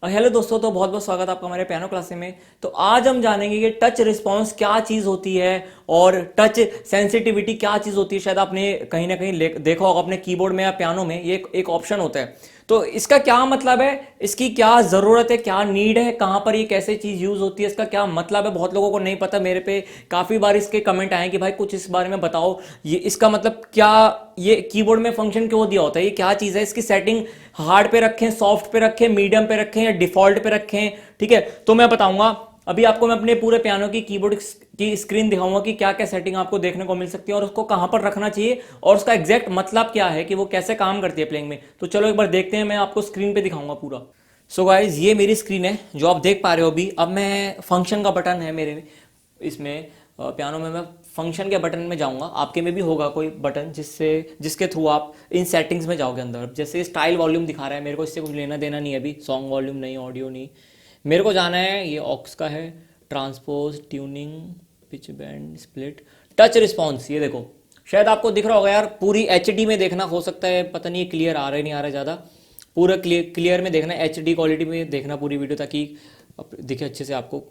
Hello दोस्तों, तो बहुत बहुत स्वागत है आपका हमारे पियानो क्लास में। तो आज हम जानेंगे कि टच रिस्पॉन्स क्या चीज़ होती है और टच सेंसिटिविटी क्या चीज़ होती है। शायद आपने कहीं ना कहीं देखा होगा अपने कीबोर्ड में या पियानो में ये एक ऑप्शन होता है। तो इसका क्या मतलब है, इसकी क्या ज़रूरत है, क्या नीड है, कहाँ पर ये कैसे चीज़ यूज़ होती है, इसका क्या मतलब है, बहुत लोगों को नहीं पता। मेरे पे काफ़ी बार इसके कमेंट आए कि भाई कुछ इस बारे में बताओ, ये इसका मतलब क्या, ये कीबोर्ड में फंक्शन क्यों दिया होता है, ये क्या चीज़ है, इसकी सेटिंग हार्ड पे रखें, सॉफ्ट पे रखें, मीडियम पे रखें या डिफॉल्ट पे रखें। ठीक है, तो मैं बताऊंगा। अभी आपको मैं अपने पूरे पियानो की कीबोर्ड की स्क्रीन दिखाऊंगा कि क्या क्या सेटिंग आपको देखने को मिल सकती है और उसको कहां पर रखना चाहिए और उसका एग्जैक्ट मतलब क्या है कि वो कैसे काम करती है प्लेइंग में। तो चलो एक बार देखते हैं, मैं आपको स्क्रीन पे दिखाऊंगा पूरा। सो गाइज, ये मेरी स्क्रीन है जो आप देख पा रहे हो अभी। अब मैं फंक्शन का बटन है मेरे इसमें पियानो में, मैं फंक्शन के बटन में जाऊंगा। आपके में भी होगा कोई बटन जिसके थ्रू आप इन सेटिंग्स में जाओगे अंदर। जैसे स्टाइल वॉल्यूम दिखा रहा है, मेरे को इससे कुछ लेना देना नहीं है अभी। सॉन्ग वॉल्यूम नहीं, ऑडियो नहीं, मेरे को जाना है ये ऑक्स का है, transpose, tuning, pitch band, split, touch response. ये देखो, शायद आपको दिख रहा होगा यार, पूरी एचडी में देखना, हो सकता है पता नहीं क्लियर आ रहा है नहीं आ रहा है ज़्यादा। पूरा क्लियर में देखना, एचडी क्वालिटी में देखना पूरी वीडियो, ताकि दिखे अच्छे से आपको।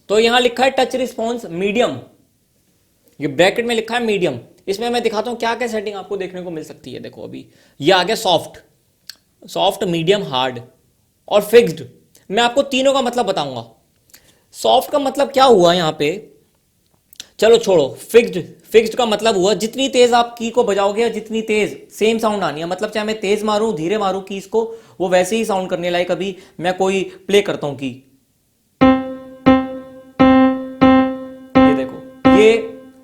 तो यहाँ लिखा है टच रिस्पॉन्स मीडियम, ये ब्रैकेट में लिखा है मीडियम। इसमें मैं दिखाता हूं क्या क्या सेटिंग आपको देखने को मिल सकती है। देखो अभी ये आ गया सॉफ्ट, सॉफ्ट, मीडियम, हार्ड और फिक्स्ड। मैं आपको तीनों का मतलब बताऊंगा। सॉफ्ट का मतलब क्या हुआ यहाँ पे, चलो छोड़ो। फिक्स्ड, फिक्स्ड का मतलब हुआ जितनी तेज आप की को बजाओगे या जितनी तेज सेम साउंड आनी है। मतलब चाहे मैं तेज मारूं धीरे मारूं कीज को, वो वैसे ही साउंड करने लायक। अभी मैं कोई प्ले करता हूं की, ये देखो ये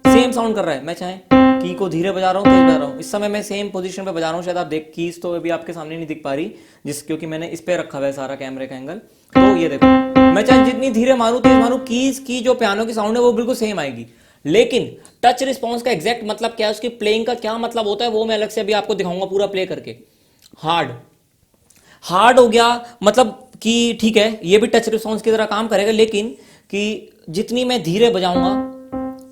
सेम साउंड कर रहा है। मैं चाहे की को धीरे बजा रहा हूँ, तेज बजा रहा हूँ, इस समय मैं सेम पोजीशन पे बजा रहा हूँ। शायद आप देख, कीज तो अभी आपके सामने नहीं दिख पा रही क्योंकि मैंने इस पे रखा हुआ है सारा कैमरे का एंगल। तो ये देखो, मैं चाहे जितनी धीरे मारूं तेज मारूं, कीज की जो पियानो की साउंड है वो बिल्कुल सेम आएगी। लेकिन टच रिस्पॉन्स का एग्जैक्ट मतलब क्या है, उसकी प्लेइंग का क्या मतलब होता है, वो मैं अलग से अभी आपको दिखाऊंगा पूरा प्ले करके। हार्ड, हार्ड हो गया मतलब कि ठीक है ये भी टच रिस्पॉन्स की तरह काम करेगा, लेकिन कि जितनी मैं धीरे बजाऊंगा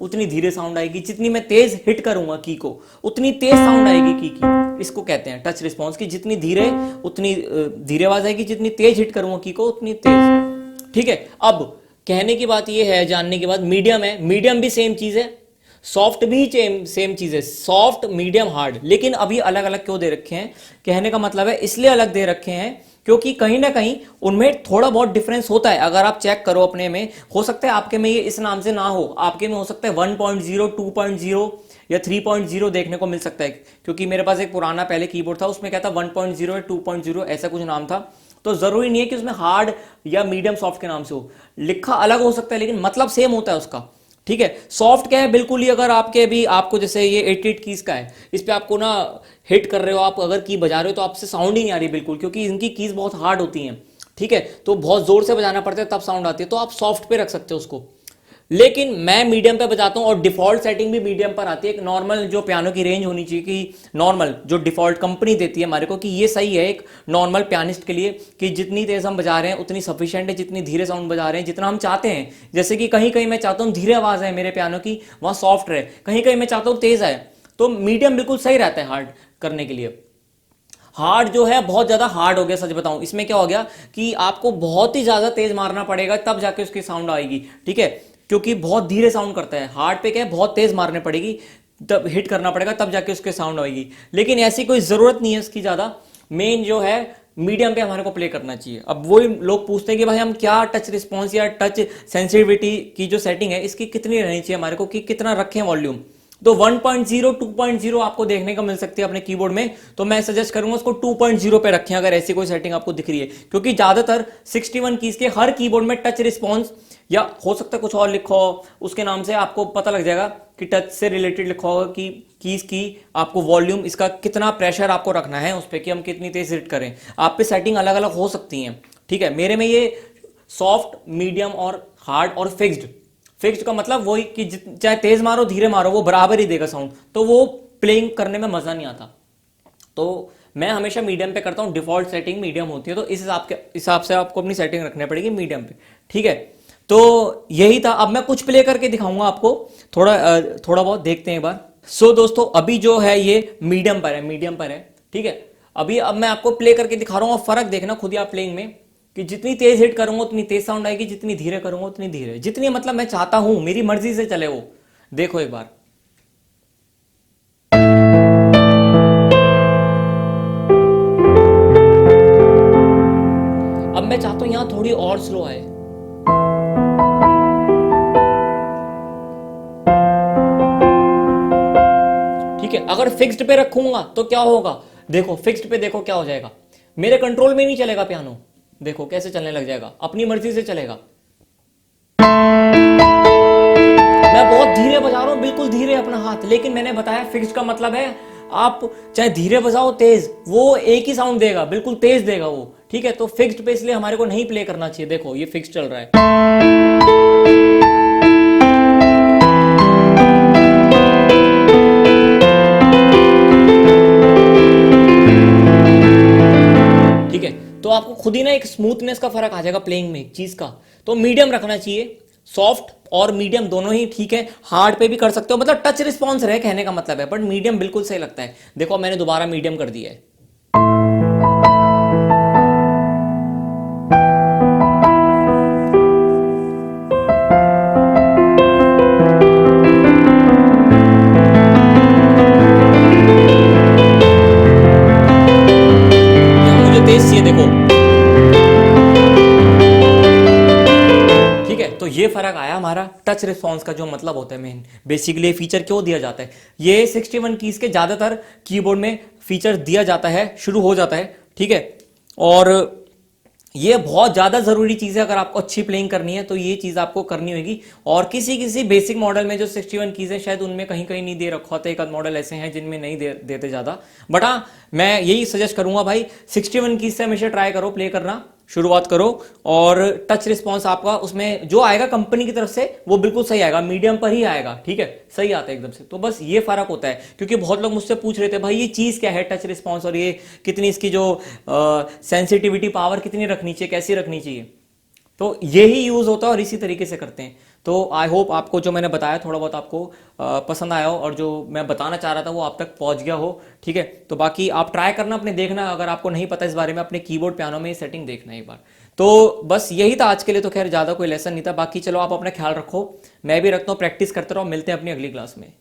उतनी धीरे साउंड आएगी, जितनी मैं तेज हिट करूंगा की को उतनी तेज साउंड आएगी की। इसको कहते हैं टच रिस्पॉन्स की, जितनी धीरे उतनी धीरे आवाज आएगी, जितनी तेज हिट करूंगा की को उतनी तेज। ठीक है, अब कहने की बात यह है, जानने के बाद मीडियम है, मीडियम भी सेम चीज है, सॉफ्ट भी सेम चीज है, सॉफ्ट, मीडियम, हार्ड। लेकिन अभी अलग अलग क्यों दे रखे हैं, कहने का मतलब है इसलिए अलग दे रखे हैं क्योंकि कहीं ना कहीं उनमें थोड़ा बहुत डिफरेंस होता है। अगर आप चेक करो अपने में, हो सकता है आपके में ये इस नाम से ना हो, आपके में हो सकता है 1.0, 2.0 या 3.0 देखने को मिल सकता है। क्योंकि मेरे पास एक पुराना पहले कीबोर्ड था, उसमें क्या था 1.0 या 2.0 ऐसा कुछ नाम था। तो जरूरी नहीं है कि उसमें हार्ड या मीडियम सॉफ्ट के नाम से हो, लिखा अलग हो सकता है लेकिन मतलब सेम होता है उसका। ठीक है, सॉफ्ट क्या है, बिल्कुल ही अगर आपके भी आपको जैसे ये 88 कीज का है, इस पे आपको ना हिट कर रहे हो आप, अगर की बजा रहे हो तो आपसे साउंड ही नहीं आ रही बिल्कुल, क्योंकि इनकी कीज बहुत हार्ड होती हैं। ठीक है, तो बहुत जोर से बजाना पड़ता है तब साउंड आती है, तो आप सॉफ्ट पे रख सकते हो उसको। लेकिन मैं मीडियम पे बजाता हूं और डिफॉल्ट सेटिंग भी मीडियम पर आती है। एक नॉर्मल जो पियानो की रेंज होनी चाहिए, कि नॉर्मल जो डिफॉल्ट कंपनी देती है हमारे को, कि ये सही है एक नॉर्मल पियानिस्ट के लिए, कि जितनी तेज हम बजा रहे हैं उतनी सफिशिएंट है, जितनी धीरे साउंड बजा रहे हैं जितना हम चाहते हैं। जैसे कि कहीं कहीं मैं चाहता हूं धीरे आवाज है मेरे पियानो की, वहां सॉफ्ट रहे, कहीं कहीं मैं चाहता हूं तेज आए, तो मीडियम बिल्कुल सही रहता है हार्ड करने के लिए। हार्ड जो है बहुत ज्यादा हार्ड हो गया, सच बताऊं इसमें क्या हो गया कि आपको बहुत ही ज्यादा तेज मारना पड़ेगा तब जाके उसकी साउंड आएगी। ठीक है, क्योंकि बहुत धीरे साउंड करता है। हार्ड पे क्या है, बहुत तेज मारने पड़ेगी, तब हिट करना पड़ेगा तब जाके उसके साउंड आएगी। लेकिन ऐसी कोई जरूरत नहीं है इसकी ज्यादा, मेन जो है मीडियम पे हमारे को प्ले करना चाहिए। अब वही लोग पूछते हैं कि भाई हम क्या टच रिस्पॉन्स या टच सेंसिटिविटी की जो सेटिंग है इसकी कितनी रहनी चाहिए हमारे को, कि कितना रखें वॉल्यूम। तो 1.0, 2.0 आपको देखने को मिल सकती है अपने कीबोर्ड में, तो मैं सजेस्ट करूंगा उसको 2.0 पे रखें अगर ऐसी कोई सेटिंग आपको दिख रही है। क्योंकि ज्यादातर 61 कीज के हर कीबोर्ड में टच रिस्पॉन्स, या हो सकता है कुछ और लिखा हो उसके नाम से, आपको पता लग जाएगा कि टच से रिलेटेड लिखा होगा कि कीज की आपको वॉल्यूम, इसका कितना प्रेशर आपको रखना है उस पर, कि हम कितनी तेज हिट करें। आप पे सेटिंग अलग अलग हो सकती हैं। ठीक है, मेरे में ये सॉफ्ट, मीडियम और हार्ड और फिक्स्ड। फिक्स्ड का मतलब वही कि चाहे तेज मारो धीरे मारो वो बराबर ही देगा साउंड, तो वो प्लेइंग करने में मजा नहीं आता। तो मैं हमेशा मीडियम पे करता हूं, डिफॉल्ट सेटिंग मीडियम होती है, तो इस हिसाब से आपको अपनी सेटिंग रखनी पड़ेगी मीडियम पे। ठीक है, तो यही था। अब मैं कुछ प्ले करके दिखाऊंगा आपको, थोड़ा बहुत देखते हैं एक बार। सो दोस्तों, अभी जो है ये मीडियम पर है, मीडियम पर है। ठीक है, अभी अब मैं आपको प्ले करके दिखा रहा हूं, फर्क देखना खुद ही आप प्लेइंग में कि जितनी तेज हिट करूंगा उतनी तेज साउंड आएगी, जितनी धीरे करूंगा उतनी धीरे, जितनी मतलब मैं चाहता हूं, मेरी मर्जी से चले वो। देखो एक बार, अब मैं चाहता हूं यहां थोड़ी और स्लो आए। ठीक है, अगर फिक्स्ड पे रखूंगा तो क्या होगा, देखो फिक्स्ड पे देखो क्या हो जाएगा, मेरे कंट्रोल में नहीं चलेगा पियानो, देखो कैसे चलने लग जाएगा, अपनी मर्जी से चलेगा। मैं बहुत धीरे बजा रहा हूं, बिल्कुल धीरे अपना हाथ, लेकिन मैंने बताया फिक्स्ड का मतलब है आप चाहे धीरे बजाओ तेज, वो एक ही साउंड देगा, बिल्कुल तेज देगा वो। ठीक है, तो फिक्स्ड पे इसलिए हमारे को नहीं प्ले करना चाहिए। देखो ये फिक्स्ड चल रहा है, ठीक है, तो आपको खुद ही ना एक स्मूथनेस का फर्क आ जाएगा प्लेइंग में एक चीज का। तो मीडियम रखना चाहिए, सॉफ्ट और मीडियम दोनों ही ठीक है, हार्ड पे भी कर सकते हो, मतलब टच रिस्पॉन्स रहे कहने का मतलब है, बट मीडियम बिल्कुल सही लगता है। देखो मैंने दोबारा मीडियम कर दिया है। यहाँ मुझे तेज चाहिए, देखो ठीक है, तो ये फर्क आया हमारा टच रिस्पॉन्स का, जो मतलब होता है मेन बेसिकली फीचर क्यों दिया जाता है, ये 61 कीज के ज्यादातर कीबोर्ड में फीचर दिया जाता है, शुरू हो जाता है। ठीक है, और ये बहुत ज्यादा जरूरी चीज है, अगर आपको अच्छी प्लेइंग करनी है तो ये चीज आपको करनी होगी। और किसी किसी बेसिक मॉडल में जो 61 कीज है शायद उनमें कहीं कहीं नहीं दे रखा होता, एक आध मॉडल ऐसे हैं जिनमें नहीं देते ज्यादा, बट हाँ मैं यही सजेस्ट करूंगा भाई 61 कीज से हमेशा ट्राई करो प्ले करना, शुरुआत करो, और टच रिस्पॉन्स आपका उसमें जो आएगा कंपनी की तरफ से वो बिल्कुल सही आएगा, मीडियम पर ही आएगा। ठीक है, सही आता है एकदम से। तो बस ये फर्क होता है, क्योंकि बहुत लोग मुझसे पूछ रहे थे भाई ये चीज क्या है टच रिस्पॉन्स, और ये कितनी इसकी जो सेंसिटिविटी पावर कितनी रखनी चाहिए, कैसी रखनी चाहिए, तो यही यूज होता है और इसी तरीके से करते हैं। तो आई होप आपको जो मैंने बताया थोड़ा बहुत आपको पसंद आया हो, और जो मैं बताना चाह रहा था वो आप तक पहुंच गया हो। ठीक है, तो बाकी आप ट्राई करना अपने, देखना अगर आपको नहीं पता इस बारे में, अपने कीबोर्ड पियानो में ये सेटिंग देखना एक बार। तो बस यही था आज के लिए, तो खैर ज्यादा कोई लेसन नहीं था। बाकी चलो आप अपना ख्याल रखो, मैं भी रखता हूँ, प्रैक्टिस करते रहो, मिलते हैं अपनी अगली क्लास में।